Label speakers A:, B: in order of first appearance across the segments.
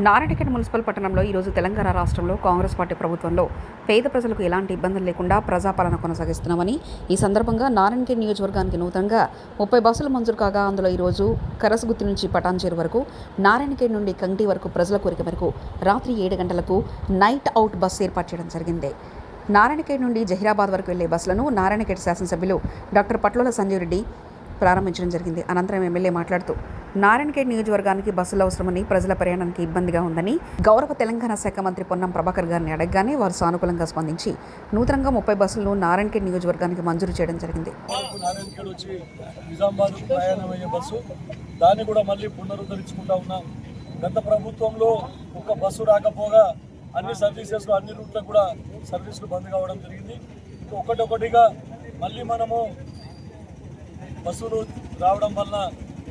A: Narayankhed municipal పట్టణంలో ఈరోజు తెలంగాణ రాష్ట్రంలో కాంగ్రెస్ పార్టీ ప్రభుత్వంలో పేద ప్రజలకు ఎలాంటి ఇబ్బందులు లేకుండా ప్రజాపాలన కొనసాగిస్తున్నామని ఈ సందర్భంగా నారాయణఖేడ్ నియోజకవర్గానికి నూతనంగా 30 బస్సులు మంజూరు కాగా అందులో ఈరోజు కరసగుత్తి నుంచి పటాన్చేరు వరకు, నారాయణఖేడ్ నుండి కంటి వరకు ప్రజల కోరిక మేరకు రాత్రి 7 గంటలకు నైట్ అవుట్ బస్సు ఏర్పాటు చేయడం జరిగింది. నారాయణఖేడ్ నుండి జహీరాబాద్ వరకు వెళ్లే బస్సులను నారాయణఖేడ్ శాసనసభ్యులు డాక్టర్ పట్లోల సంజీవ్ రెడ్డి ప్రారంభించడం జరిగింది. అనంతరం ఎమ్మెల్యే మాట్లాడుతూ నారాయణఖేడ్ నియోజకవర్గానికి బస్సులు అవసరమని, ప్రజల ప్రయాణానికి ఇబ్బందిగా ఉందని గౌరవ తెలంగాణ శాఖ మంత్రి పొన్నం ప్రభాకర్ గారిని అడగగానే వారు సానుకూలంగా స్పందించి నూతనంగా 30 బస్సులను నారాయణఖేడ్ నియోజకవర్గానికి మంజూరు చేయడం జరిగింది.
B: దాన్ని కూడా మళ్ళీ పునరుద్ధరించుకుంటా ఉన్నాం. గత ప్రభుత్వంలో ఒక బస్సు రాకపోగా అన్ని సర్వీసెస్లో అన్ని రూట్లకు కూడా సర్వీసులు బంద్ కావడం జరిగింది. ఒకటొకటిగా మళ్ళీ మనము బస్సులు రావడం వలన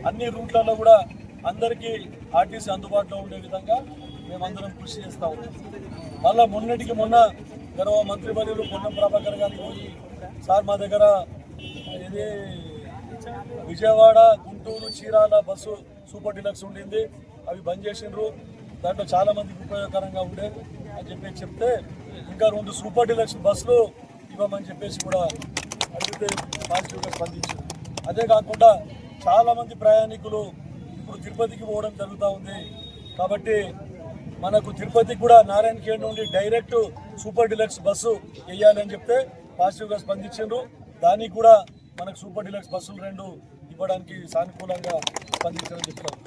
B: అన్ని రూట్లలో కూడా అందరికీ ఆర్టీసీ అందుబాటులో ఉండే విధంగా మేమందరం కృషి చేస్తూ ఉన్నాం. మళ్ళీ మొన్నటికి మొన్న గౌరవ మంత్రివర్యులు పొన్నం ప్రభాకర్ గారికి పోయి, సార్ మా దగ్గర ఇది Vijayawada, Guntur, Chirala bus super deluxe ఉండింది, అవి బంద్ చేసిండ్రు, దాంట్లో చాలామందికి ఉపయోగకరంగా ఉండేది అని చెప్పేసి చెప్తే ఇంకా 2 సూపర్ డీలక్స్ బస్సులు ఇవ్వమని చెప్పేసి కూడా అడిగితే పాజిటివ్గా స్పందించింది. అదే కాకుండా చాలామంది ప్రయాణికులు ఇప్పుడు తిరుపతికి పోవడం జరుగుతూ ఉంది. కాబట్టి మనకు తిరుపతికి కూడా నారాయణఖేడ్ నుండి డైరెక్ట్ సూపర్ డీలక్స్ బస్సు వేయాలని చెప్తే పాజిటివ్గా స్పందించారు. దానికి కూడా మనకు సూపర్ డీలక్స్ బస్సులు 2 ఇవ్వడానికి సానుకూలంగా స్పందించారని చెప్తారు.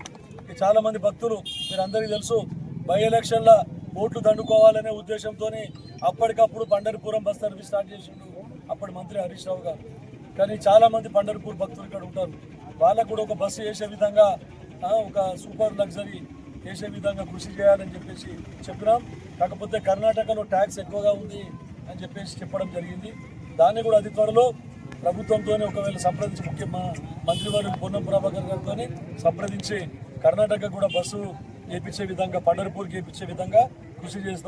B: చాలామంది భక్తులు, మీరు అందరికీ తెలుసు, బై ఎలక్షన్ల ఓట్లు దండుకోవాలనే ఉద్దేశంతో అప్పటికప్పుడు పండరిపురం బస్ సర్వీస్ స్టార్ట్ చేసిండు అప్పటి మంత్రి హరీష్ రావు గారు. కానీ చాలామంది పండరిపూర్ భక్తులు ఇక్కడ ఉంటారు, వాళ్ళకు కూడా ఒక బస్సు వేసే విధంగా, ఒక సూపర్ లగ్జరీ వేసే విధంగా కృషి చేయాలని చెప్పేసి చెప్పినాం. కాకపోతే కర్ణాటకలో ట్యాక్స్ ఎక్కువగా ఉంది అని చెప్పేసి చెప్పడం జరిగింది. దాన్ని కూడా అతి త్వరలో ప్రభుత్వంతోనే ఒకవేళ సంప్రదించి మంత్రివర్యులు పొన్నం ప్రభాకర్ గారితో సంప్రదించి కర్ణాటక కూడా బస్సు వేయించే విధంగా, పండరిపూర్కి వేయించే విధంగా కృషి చేస్తాం.